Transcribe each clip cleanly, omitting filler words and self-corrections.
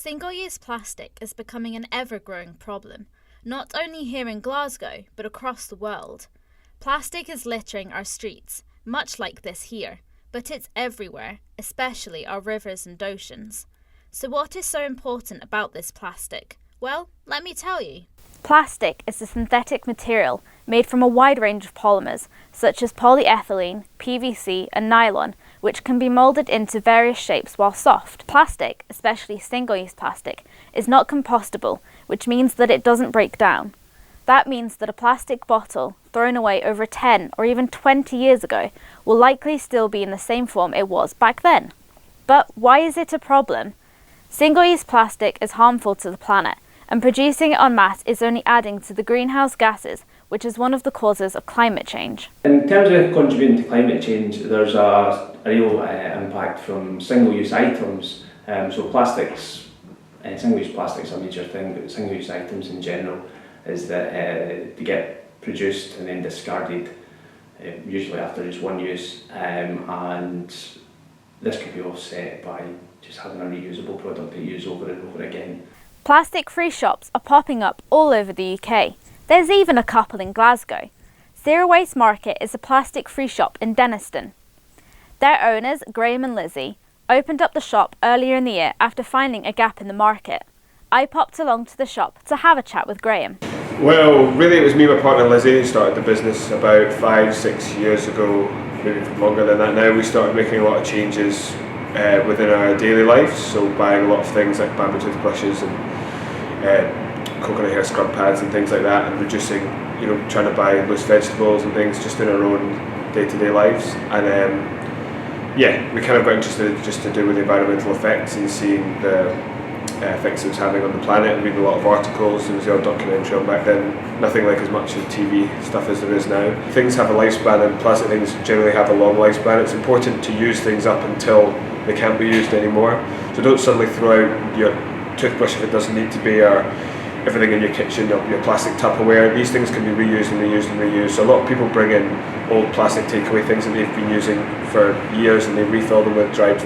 Single-use plastic is becoming an ever-growing problem, not only here in Glasgow, but across the world. Plastic is littering our streets, much like this here, but it's everywhere, especially our rivers and oceans. So what is so important about this plastic? Well, let me tell you. Plastic is a synthetic material made from a wide range of polymers, such as polyethylene, PVC and nylon, which can be moulded into various shapes while soft. Plastic, especially single-use plastic, is not compostable, which means that it doesn't break down. That means that a plastic bottle thrown away over 10 or even 20 years ago will likely still be in the same form it was back then. But why is it a problem? Single-use plastic is harmful to the planet, and producing it en masse is only adding to the greenhouse gases, which is one of the causes of climate change. In terms of contributing to climate change, there's a real impact from single-use items. So plastics, single-use plastics are a major thing, but single-use items in general is that they get produced and then discarded, usually after just one use, and this can be offset by just having a reusable product that you use over and over again. Plastic-free shops are popping up all over the UK. There's even a couple in Glasgow. Zero Waste Market is a plastic-free shop in Denniston. Their owners, Graham and Lizzie, opened up the shop earlier in the year after finding a gap in the market. I popped along to the shop to have a chat with Graham. Well, really it was me and my partner Lizzie who started the business about 5-6 years ago, maybe longer than that now. We started making a lot of changes within our daily lives, so buying a lot of things like bamboo toothbrushes and coconut hair scrub pads and things like that, and reducing, trying to buy loose vegetables and things just in our own day-to-day lives. And we kind of got interested just to do with the environmental effects and seeing the effects it was having on the planet, and reading a lot of articles. There was the odd documentary on back then, nothing like as much of TV stuff as there is now. Things have a lifespan, and plastic things generally have a long lifespan. It's important to use things up until they can't be used anymore. So don't suddenly throw out your toothbrush if it doesn't need to be, or everything in your kitchen, your plastic Tupperware. These things can be reused and reused and reused. So a lot of people bring in old plastic takeaway things that they've been using for years, and they refill them with dried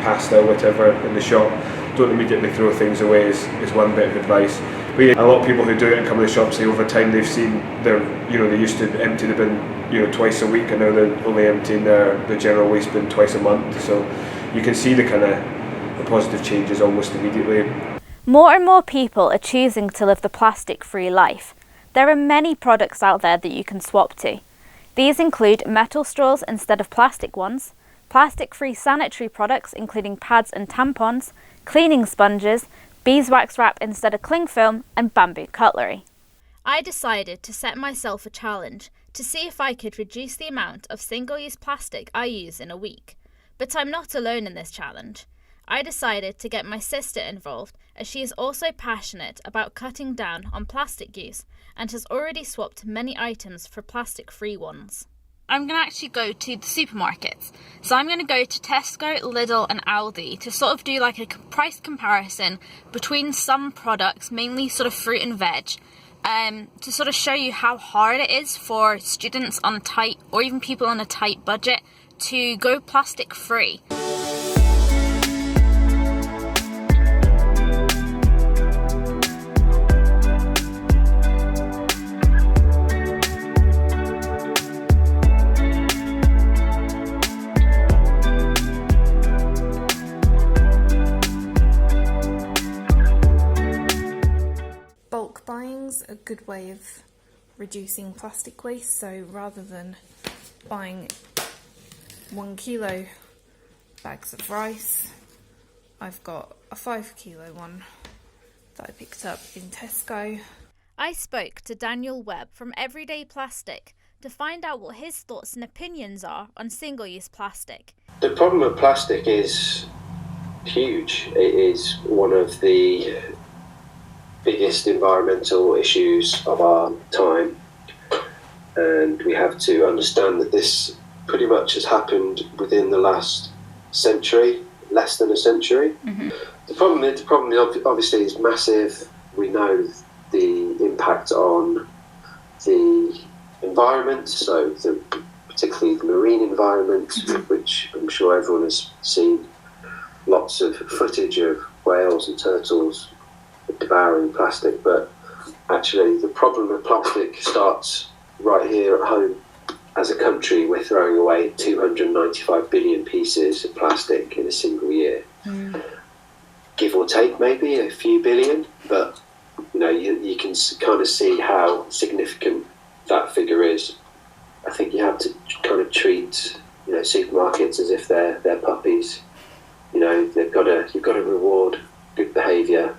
pasta or whatever in the shop. Don't immediately throw things away is one bit of advice. But a lot of people who do it and come to the shop say over time they've seen they used to empty the bin twice a week, and now they're only emptying their general waste bin twice a month. So you can see the positive changes almost immediately. More and more people are choosing to live the plastic-free life. There are many products out there that you can swap to. These include metal straws instead of plastic ones, plastic-free sanitary products including pads and tampons, cleaning sponges, beeswax wrap instead of cling film, and bamboo cutlery. I decided to set myself a challenge to see if I could reduce the amount of single-use plastic I use in a week. But I'm not alone in this challenge. I decided to get my sister involved, as she is also passionate about cutting down on plastic use and has already swapped many items for plastic-free ones. I'm going to actually go to the supermarkets. So I'm going to go to Tesco, Lidl and Aldi to sort of do like a price comparison between some products, mainly sort of fruit and veg, to sort of show you how hard it is for students on a tight, or even people on a tight budget, to go plastic-free. Bulk buying's a good way of reducing plastic waste, so rather than buying 1 kilo bags of rice, I've got a 5 kilo one that I picked up in Tesco. I spoke to Daniel Webb from Everyday Plastic to find out what his thoughts and opinions are on single-use plastic. The problem with plastic is huge. It is one of the biggest environmental issues of our time, and we have to understand that this pretty much has happened within the last century, less than a century. Mm-hmm. The problem obviously is massive. We know the impact on the environment, so particularly the marine environment, which I'm sure everyone has seen lots of footage of whales and turtles devouring plastic, but actually the problem with plastic starts right here at home. As a country, we're throwing away 295 billion pieces of plastic in a single year. Give or take maybe a few billion, but you can kind of see how significant that figure is. I think you have to kind of treat supermarkets as if they're puppies. You've got to reward good behaviour,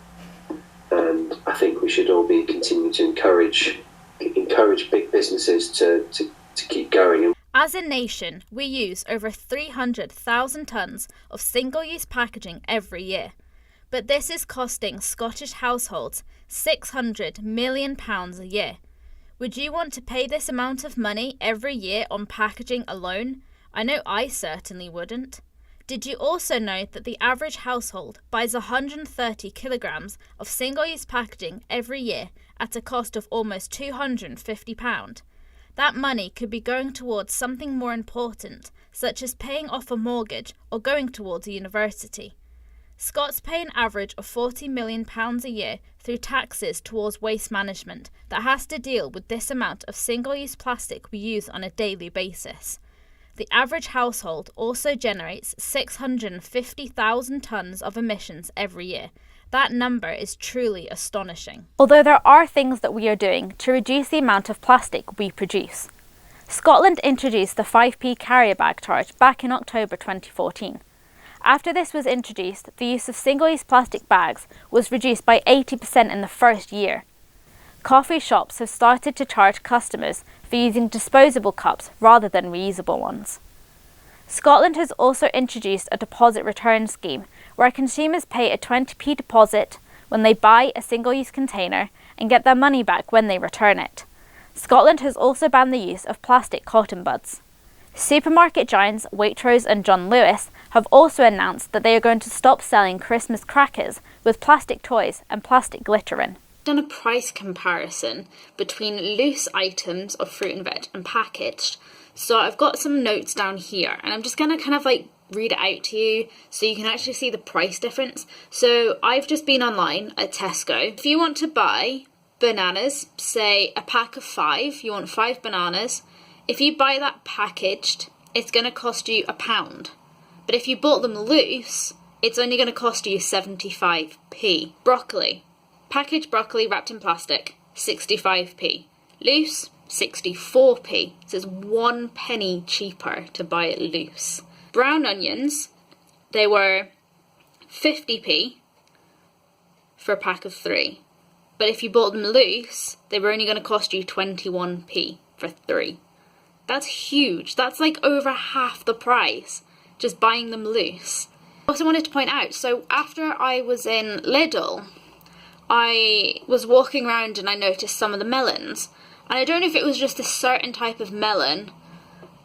and I think we should all be continuing to encourage big businesses to keep going. As a nation, we use over 300,000 tonnes of single-use packaging every year. But this is costing Scottish households £600 million a year. Would you want to pay this amount of money every year on packaging alone? I know I certainly wouldn't. Did you also know that the average household buys 130 kilograms of single-use packaging every year at a cost of almost £250? That money could be going towards something more important, such as paying off a mortgage or going towards a university. Scots pay an average of £40 million a year through taxes towards waste management that has to deal with this amount of single-use plastic we use on a daily basis. The average household also generates 650,000 tonnes of emissions every year. That number is truly astonishing. Although there are things that we are doing to reduce the amount of plastic we produce. Scotland introduced the 5p carrier bag charge back in October 2014. After this was introduced, the use of single-use plastic bags was reduced by 80% in the first year. Coffee shops have started to charge customers for using disposable cups rather than reusable ones. Scotland has also introduced a deposit return scheme where consumers pay a 20p deposit when they buy a single-use container and get their money back when they return it. Scotland has also banned the use of plastic cotton buds. Supermarket giants Waitrose and John Lewis have also announced that they are going to stop selling Christmas crackers with plastic toys and plastic glitter in. Done a price comparison between loose items of fruit and veg and packaged. So I've got some notes down here and I'm just going to kind of read it out to you so you can actually see the price difference. So I've just been online at Tesco. If you want to buy bananas, say a pack of 5, you want 5 bananas. If you buy that packaged, it's going to cost you £1. But if you bought them loose, it's only going to cost you 75p. Broccoli. Packaged broccoli wrapped in plastic, 65p. Loose, 64p. So it's 1 penny cheaper to buy it loose. Brown onions, they were 50p for a pack of 3. But if you bought them loose, they were only going to cost you 21p for 3. That's huge. That's over half the price just buying them loose. I also wanted to point out, so after I was in Lidl, I was walking around and I noticed some of the melons. And I don't know if it was just a certain type of melon,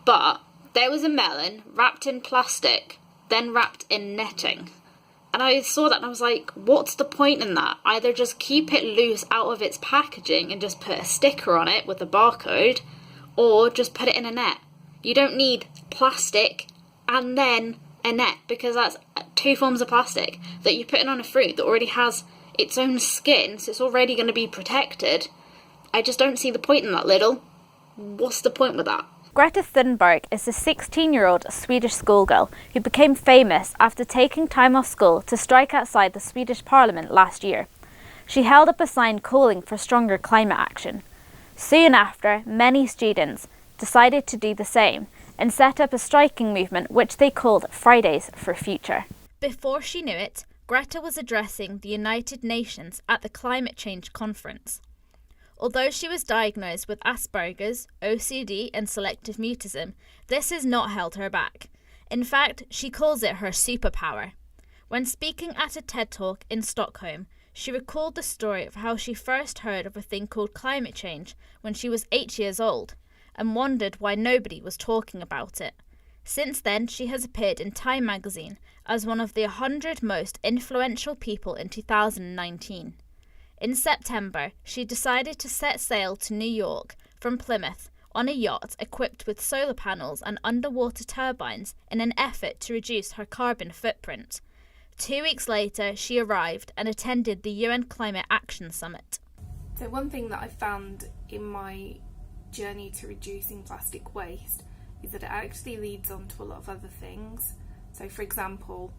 but there was a melon wrapped in plastic, then wrapped in netting. And I saw that and I was like, what's the point in that? Either just keep it loose out of its packaging and just put a sticker on it with a barcode, or just put it in a net. You don't need plastic and then a net, because that's 2 forms of plastic that you're putting on a fruit that already has its own skin, so it's already going to be protected. I just don't see the point in that, Lidl. What's the point with that? Greta Sundberg is a 16-year-old Swedish schoolgirl who became famous after taking time off school to strike outside the Swedish Parliament last year. She held up a sign calling for stronger climate action. Soon after, many students decided to do the same and set up a striking movement which they called Fridays for Future. Before she knew it, Greta was addressing the United Nations at the Climate Change Conference. Although she was diagnosed with Asperger's, OCD and selective mutism, this has not held her back. In fact, she calls it her superpower. When speaking at a TED Talk in Stockholm, she recalled the story of how she first heard of a thing called climate change when she was 8 years old, and wondered why nobody was talking about it. Since then, she has appeared in Time magazine as one of the 100 most influential people in 2019. In September, she decided to set sail to New York from Plymouth on a yacht equipped with solar panels and underwater turbines in an effort to reduce her carbon footprint. 2 weeks later, she arrived and attended the UN Climate Action Summit. So one thing that I found in my journey to reducing plastic waste is that it actually leads on to a lot of other things. So for example,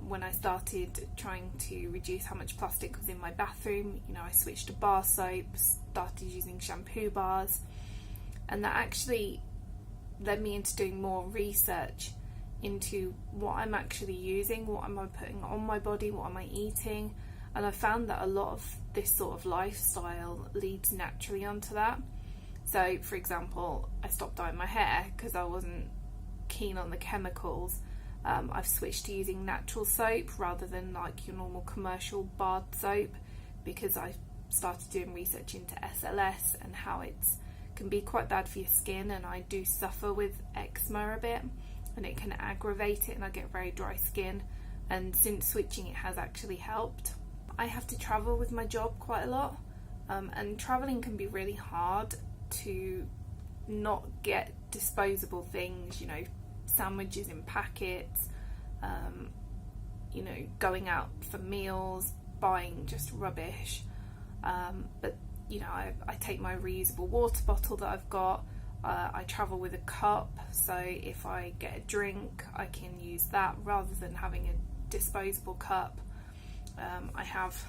when I started trying to reduce how much plastic was in my bathroom, I switched to bar soap, started using shampoo bars, and that actually led me into doing more research into what I'm actually using, what am I putting on my body, what am I eating, and I found that a lot of this sort of lifestyle leads naturally onto that. So for example, I stopped dyeing my hair because I wasn't keen on the chemicals. I've switched to using natural soap rather than like your normal commercial barred soap, because I started doing research into SLS and how it can be quite bad for your skin, and I do suffer with eczema a bit and it can aggravate it and I get very dry skin, and since switching it has actually helped. I have to travel with my job quite a lot, and travelling can be really hard to not get disposable things, sandwiches in packets, going out for meals, buying just rubbish. But I take my reusable water bottle that I've got. I travel with a cup, so if I get a drink, I can use that rather than having a disposable cup. I have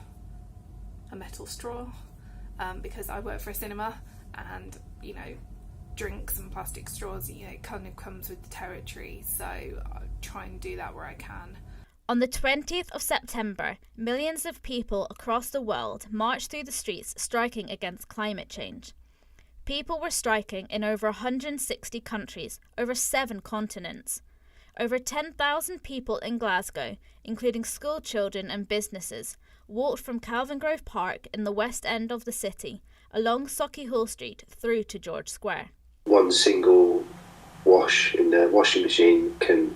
a metal straw because I work for a cinema, and drinks and plastic straws, it kind of comes with the territory, so I try and do that where I can. On the 20th of September, millions of people across the world marched through the streets striking against climate change. People were striking in over 160 countries, over 7 continents. Over 10,000 people in Glasgow, including school children and businesses, walked from Calvin Grove Park in the west end of the city, along Sauchiehall Street through to George Square. One single wash in the washing machine can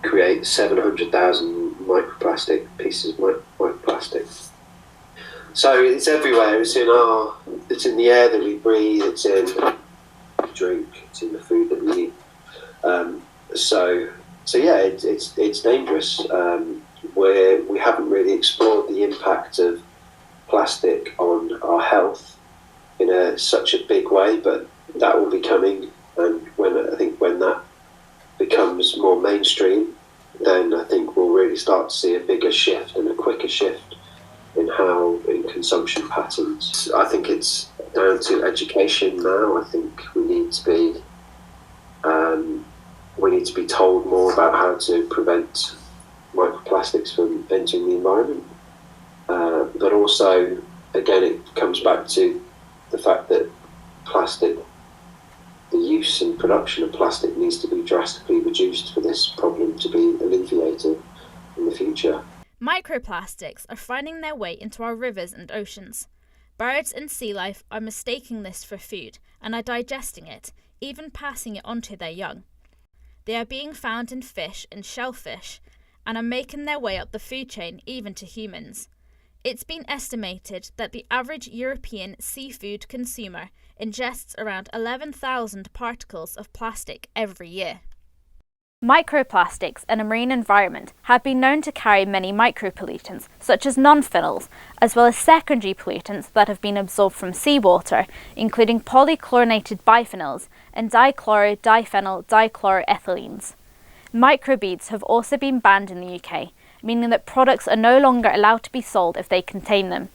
create 700,000 microplastic pieces of microplastic. So it's everywhere. It's in the air that we breathe. It's in the drink. It's in the food that we eat. So yeah, it's dangerous. We haven't really explored the impact of plastic on our health in such a big way, but that will be coming. And when that becomes more mainstream, then I think we'll really start to see a bigger shift and a quicker shift in consumption patterns. I think it's down to education now. I think we need to be told more about how to prevent microplastics from entering the environment. But also, again, it comes back to the fact that the use and production of plastic needs to be drastically reduced for this problem to be alleviated in the future. Microplastics are finding their way into our rivers and oceans. Birds and sea life are mistaking this for food and are digesting it, even passing it on to their young. They are being found in fish and shellfish and are making their way up the food chain even to humans. It's been estimated that the average European seafood consumer ingests around 11,000 particles of plastic every year. Microplastics in a marine environment have been known to carry many micropollutants, such as nonphenols, as well as secondary pollutants that have been absorbed from seawater, including polychlorinated biphenyls and dichloro-diphenyl dichloroethylenes. Microbeads have also been banned in the UK, meaning that products are no longer allowed to be sold if they contain them.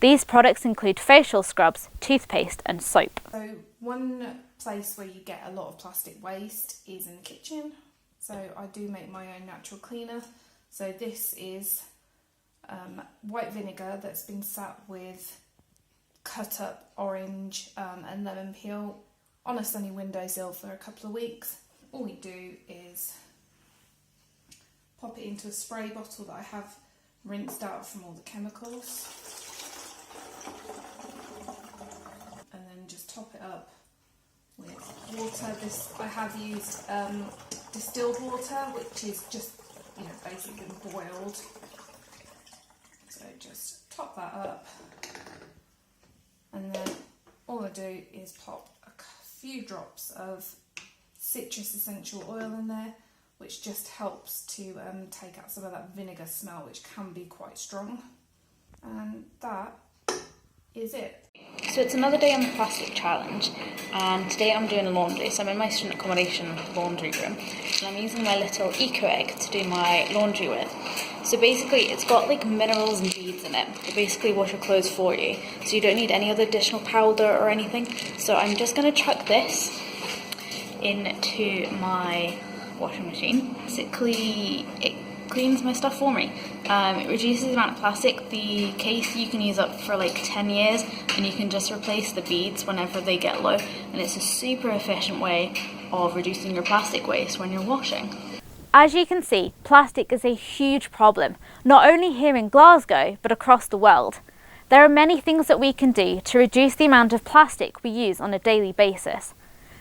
These products include facial scrubs, toothpaste and soap. So one place where you get a lot of plastic waste is in the kitchen. So I do make my own natural cleaner. So this is white vinegar that's been sat with cut up orange and lemon peel on a sunny windowsill for a couple of weeks. All we do is pop it into a spray bottle that I have rinsed out from all the chemicals, and then just top it up with water. I have used distilled water, which is just basically boiled. So just top that up, and then all I do is pop a few drops of citrus essential oil in there, which just helps to take out some of that vinegar smell, which can be quite strong. And that is it. So it's another day on the plastic challenge, and today I'm doing laundry. So I'm in my student accommodation laundry room, and I'm using my little eco egg to do my laundry with. So basically it's got like minerals and beads in it that basically wash your clothes for you, so you don't need any other additional powder or anything. So I'm just going to chuck this into my washing machine. Basically it cleans my stuff for me. It reduces the amount of plastic. The case you can use up for like 10 years, and you can just replace the beads whenever they get low, and it's a super efficient way of reducing your plastic waste when you're washing. As you can see, plastic is a huge problem, not only here in Glasgow, but across the world. There are many things that we can do to reduce the amount of plastic we use on a daily basis.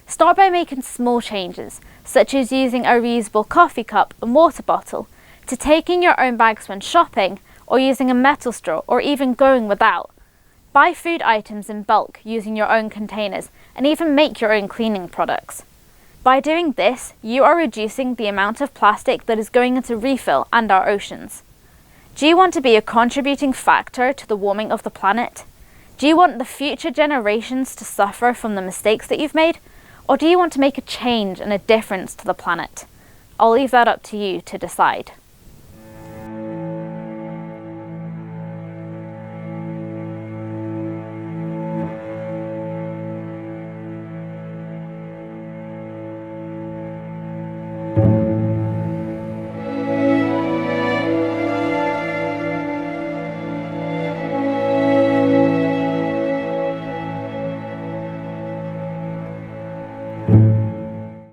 Start by making small changes, such as using a reusable coffee cup and water bottle, to taking your own bags when shopping, or using a metal straw, or even going without. Buy food items in bulk using your own containers, and even make your own cleaning products. By doing this, you are reducing the amount of plastic that is going into refill and our oceans. Do you want to be a contributing factor to the warming of the planet? Do you want the future generations to suffer from the mistakes that you've made? Or do you want to make a change and a difference to the planet? I'll leave that up to you to decide.